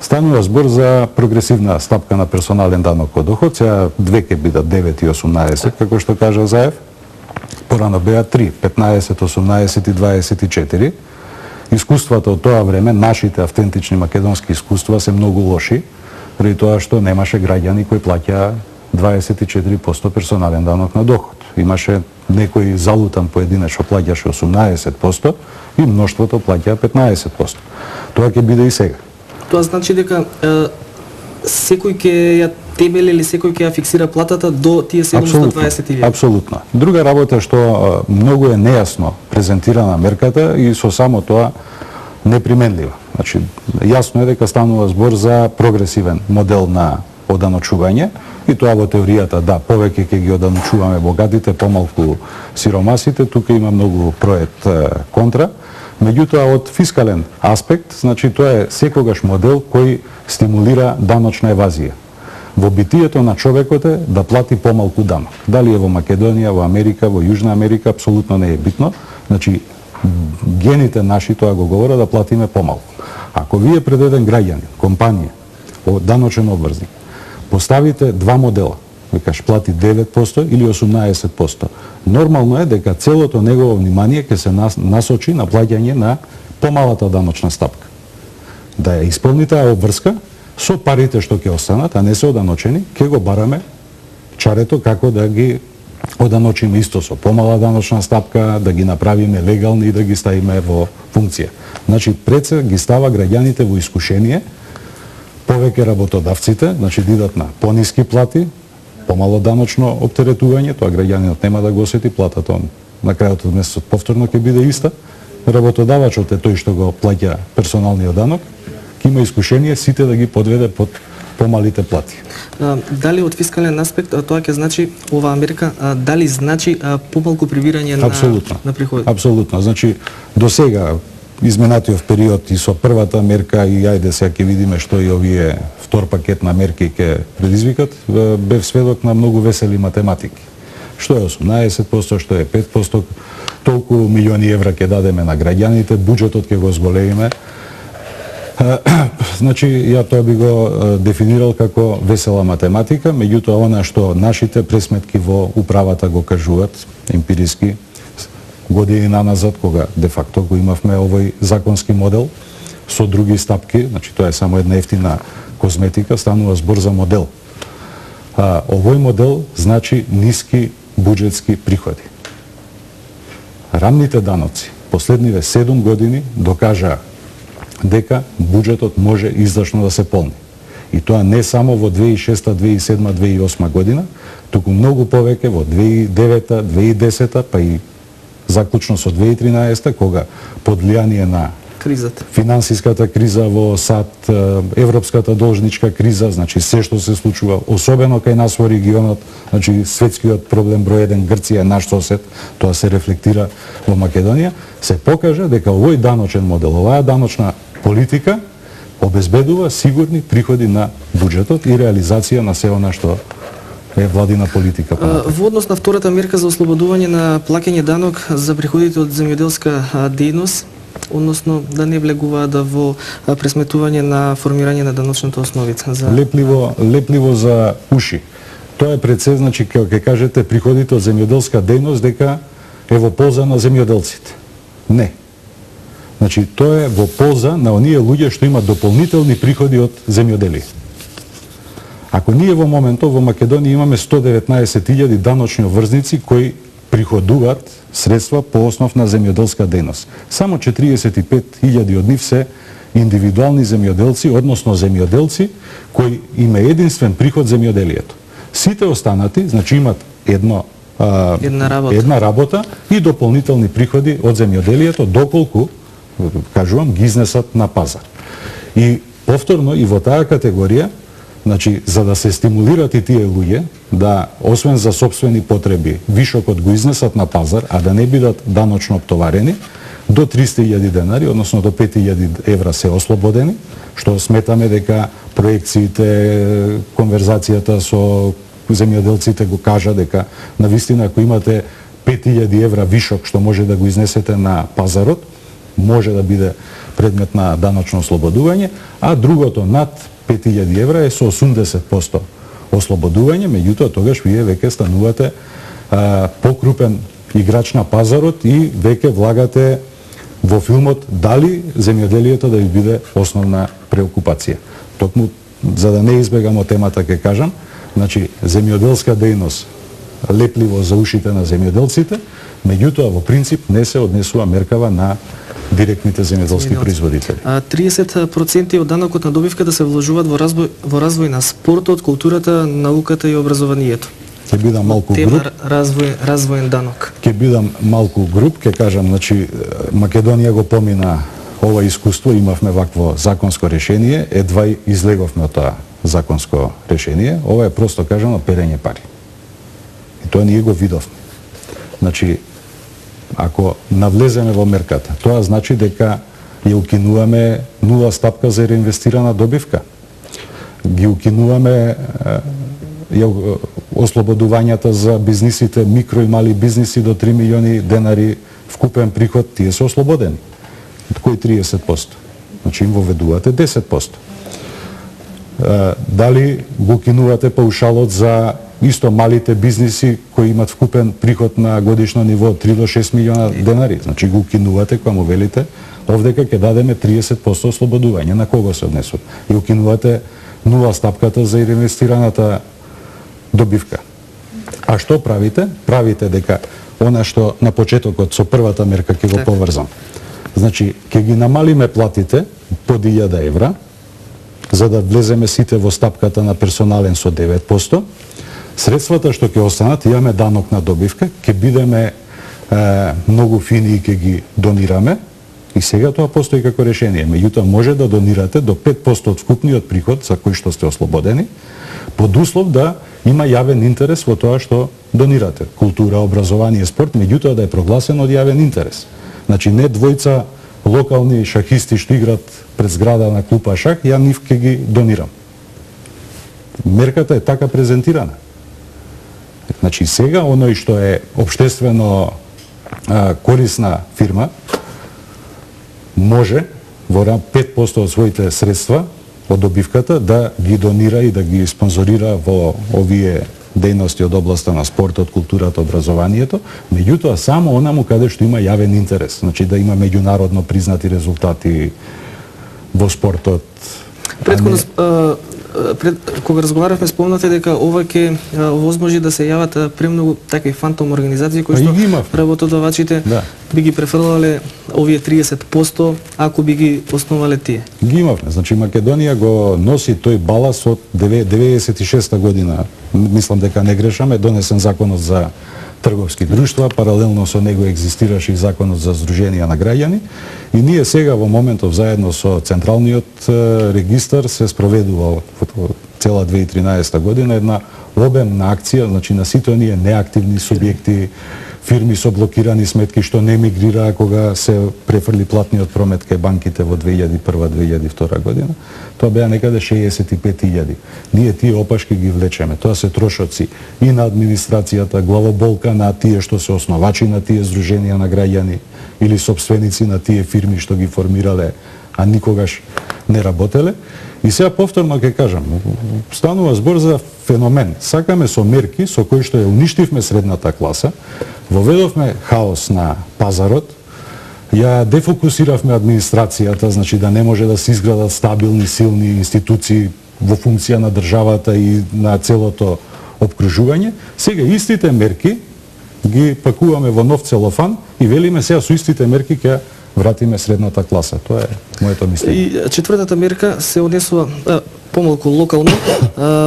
Станува збор за прогресивна стапка на персонален данок од доход, сега две ќе бидат 9 и 18, како што кажа Заев. Порано беа 3, 15, 18 и 24. Искуствата од тоа време, нашите автентични македонски искуства се многу лоши, преди тоа што немаше граѓани кои плаќаа 24% персонален данок на доход. Имаше некој залутан поединец што плаќаше 18% и мноштвото плаќаа 15%. Тоа ќе биде и сега. Тоа значи дека секој ќе ја тебели или секој ќе ја фиксира платата до тие 720.000? Апсолутно. Друга работа што многу е нејасно презентирана мерката и со само тоа неприменлива. Значи, јасно е дека станува збор за прогресивен модел на оданочување и тоа во теоријата, да, повеќе ќе ги оданочуваме богатите, помалку сиромасите, тука има многу проект контра. Меѓутоа, од фискален аспект, значи тоа е секогаш модел кој стимулира даночна евазија. Во битието на човекот е да плати помалку данок. Дали е во Македонија, во Америка, во Јужна Америка, апсолутно не е битно. Значи, гените наши тоа го говорат да платиме помалку. Ако вие пред еден граѓанин, компанија, даночен обврзник, поставите два модела, викаш плати 9% или 18%. Нормално е дека целото негово внимание ќе се насочи на плаќање на помалата даночна стапка. Да ја исполни таа обврска со парите што ќе останат, а не се оданочени, ќе го бараме чарето како да ги оданочиме исто со помала даночна стапка, да ги направиме легални и да ги ставиме во функција. Значи, пред се ги става граѓаните во искушение, повеќе работодавците, значи да идат на пониски плати, помало даночно оптеретување, тоа граѓанинот нема да го осети, платата на крајот од месецот повторно ќе биде иста. Работодавачот е тој што го плаќа персоналниот данок, ќе има искушение сите да ги подведе под помалите плати. Дали од фискален аспект тоа ќе значи ова мерка, дали значи помалку прибирање на приходи? Апсолутно. Значи, до сега изминатиот период и со првата мерка и ајде сега ќе видиме што и овие втор пакет на мерки ќе предизвикат, бев сведок на многу весели математики. Што е 18%, што е 5%, толку милиони евра ќе дадеме на граѓаните, буџетот ќе го зголемиме. Значи, ја тоа би го дефинирал како весела математика, меѓутоа она што нашите пресметки во управата го кажуваат емпириски години назад, кога де факто го имавме овој законски модел со други стапки, значи тоа е само една ефтина козметика, станува збор за модел. Овој модел значи ниски буџетски приходи. Рамните даноци последниве 7 години докажаа дека буџетот може издашно да се полни. И тоа не само во 2006, 2007, 2008 година, туку многу повеќе во 2009, 2010, па и заклучно со 2013, кога под влијание на кризата, финансиската криза во САД, европската должничка криза, значи се што се случува, особено кај нас во регионот, значи светскиот проблем број 1 Грција е наш сосед, тоа се рефлектира во Македонија, се покажа дека овој даночен модел, оваа даночна политика обезбедува сигурни приходи на буџетот и реализација на се она што е владина политика. Во однос на втората мерка за ослободување на плаќање данок за приходите од земјоделска дејност, односно да не влегуваат во пресметување на формирање на даночната основица. Лепливо за уши. Тоа е пред се, значи, ќе кажете приходите од земјоделска дејност дека е во полза на земјоделците. Не. Значи, тоа е во полза на оние луѓе што имаат дополнителни приходи од земјоделие. Ако ние во моментот во Македонија имаме 119.000 даночни обврзници кои приходуваат средства по основ на земјоделска дејност. Само 45.000 од нив се индивидуални земјоделци, односно земјоделци кои има единствен приход земјоделието. Сите останати, значи имат една работа и дополнителни приходи од земјоделието, доколку, кажувам, ги изнесат на пазар. И повторно и во таа категорија, значи, за да се стимулират и тие луѓе, да, освен за сопствени потреби, вишокот го изнесат на пазар, а да не бидат даночно оптоварени, до 300.000 денари, односно до 5.000 евра се ослободени, што сметаме дека проекциите, конверзацијата со земјоделците го кажа дека навистина ако имате 5.000 евра вишок што може да го изнесете на пазарот, може да биде предмет на даночно ослободување, а другото над 5000 евра е со 80% ослободување, меѓутоа тогаш вие веќе станувате покрупен играч на пазарот и веќе влагате во филмот дали земјоделието да ви биде основна преокупација. Токму за да не избегамо темата ќе кажам, значи земјоделска дејност лепливо за ушите на земјоделците, меѓутоа во принцип не се однесува меркава на директните земјоделски производители. 30% од данокот на добивка да се вложуваат во развој на спортот, културата, науката и образованието. Ќе бидам малку груб. Развоен данок. Ќе бидам малку груб, ќе кажам, значи Македонија го помина ова искуство, имавме вакво законско решение, едва излеговме од тоа законско решение. Ова е просто кажано перење пари. И тоа ние го видовме. Значи, ако навлеземе во мерката, тоа значи дека ја укинуваме нула стапка за реинвестирана добивка. Ги укинуваме ослободувањата за бизнисите, микро и мали бизниси до 3 милиони денари вкупен приход, тие се ослободени. Кој 30%? Значи им воведувате 10%. Дали го укинувате паушалот за исто малите бизниси кои имат вкупен приход на годишно ниво 3 до 6 милиона денари. Значи го укинувате кога му велите овдека ќе дадеме 30% ослободување. На кого се однесува? И укинувате нула стапката за реинвестираната добивка. А што правите? Правите дека она што на почетокот со првата мерка ќе го поврзам. Значи, ќе ги намалиме платите по 1000 евра, за да влеземе сите во стапката на персонален со 9%. Средствата што ќе останат, имаме данок на добивка, ќе бидеме многу фини и ќе ги донираме. И сега тоа постои како решение. Меѓутоа може да донирате до 5% од вкупниот приход за кој што сте ослободени, под услов да има јавен интерес во тоа што донирате. Култура, образование, спорт, меѓутоа да е прогласен од јавен интерес. Значи не двојца локални шахисти што играат пред зграда на клупа шах, ја нив ќе ги донирам. Мерката е така презентирана. Значи сега оној што е општествено корисна фирма може во 5% од своите средства од добивката да ги донира и да ги спонзорира во овие дејности од областа на спортот, културата, образованието, меѓутоа само онаму каде што има јавен интерес, значи да има меѓународно признати резултати во спортот. Предходно кога разговаравме спомнате дека ова ќе овозможи да се јават премногу такви фантом организации кои што работодавачите би ги префрлале овие 30% ако би ги основале тие. Ги имавме, значи Македонија го носи тој балас од 96 година. Мислам дека не грешам, е донесен законот за трговски друштва, паралелно со него екзистираше и законот за здруженија на граѓани. И ние сега во моментов заедно со Централниот регистар се спроведува во цела 2013 година една обемна акција, значи на сите оние неактивни субјекти, фирми со блокирани сметки што не мигрираа кога се префрли платниот промет кај банките во 2001-2002 година. Тоа беа некаде 65.000. Ние тие опашки ги влечеме. Тоа се трошоци и на администрацијата, главоболка на тие што се основачи на тие здруженија на граѓани или сопственици на тие фирми што ги формирале, а никогаш не работеле. И сега повторно ќе кажам, станува збор за феномен. Сакаме со мерки со кои што ја уништивме средната класа, воведовме хаос на пазарот, ја дефокусиравме администрацијата, значи да не може да се изградат стабилни, силни институции во функција на државата и на целото опкружување. Сега истите мерки ги пакуваме во нов целофан и велиме сега со истите мерки ќе вратиме средната класа. Тоа е моето мислење. И четвртата мерка се однесува помалку локално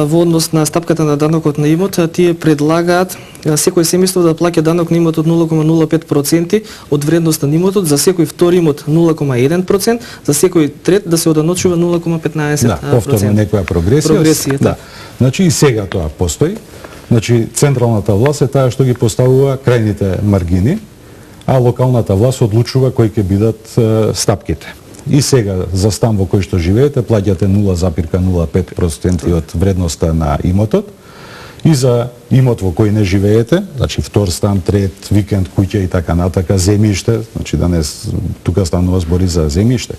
во однос на стапката на данокот на имот. Тие предлагаат секој семејство да плаќа данок на имот од 0,05% од вредноста на имотот, за секој втори имот 0,1%, за секој трет да се оданочува 0,15%. Да, повторно некоја прогресија. Да. Значи и сега тоа постои. Значи централната власт е таа што ги поставува крајните маргини, а локалната власт одлучува кои ќе бидат стапките. И сега за стан во кој што живеете плаќате 0,05% од вредноста на имотот и за имот во кој не живеете, значи втор стан, трет, викенд, куќа и така натака, земјиште, значи да не тука станува збори за земјиште.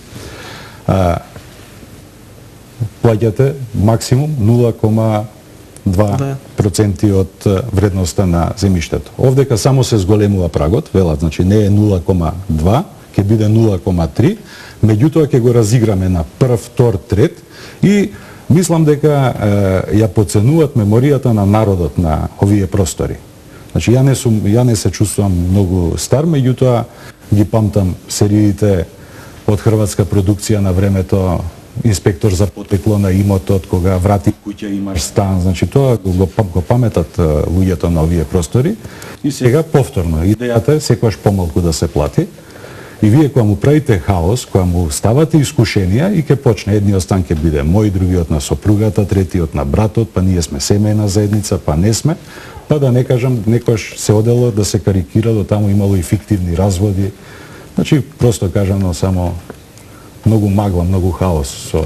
Плаќате максимум 0,2% од вредноста на земјиштето. Овдека само се зголемува прагот, велат, значи не е 0,2, ќе биде 0,3, меѓутоа ќе го разиграме на прв, втор, трет и мислам дека ја поценуваат меморијата на народот на овие простори. Значи ја не се чувствувам многу стар, меѓутоа ги памтам сериите од хрватска продукција на времето, инспектор за потекло на имотот, кога врати куќа имаш стан, значи тоа го паметат луѓето на овие простори. И сега повторно, идејата е секогаш помалку да се плати. И вие кога му правите хаос, кога му ставате искушенија и ќе почне едниот стан ќе биде мој, другиот на сопругата, третиот на братот, па ние сме семејна заедница, па не сме, па да не кажам, некојаш се одело да се карикира, до таму имало и фиктивни разводи. Значи, просто кажано, само многу магла, многу хаос со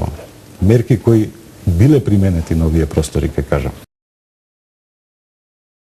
мерки кои биле применети на овие простори, ќе кажам.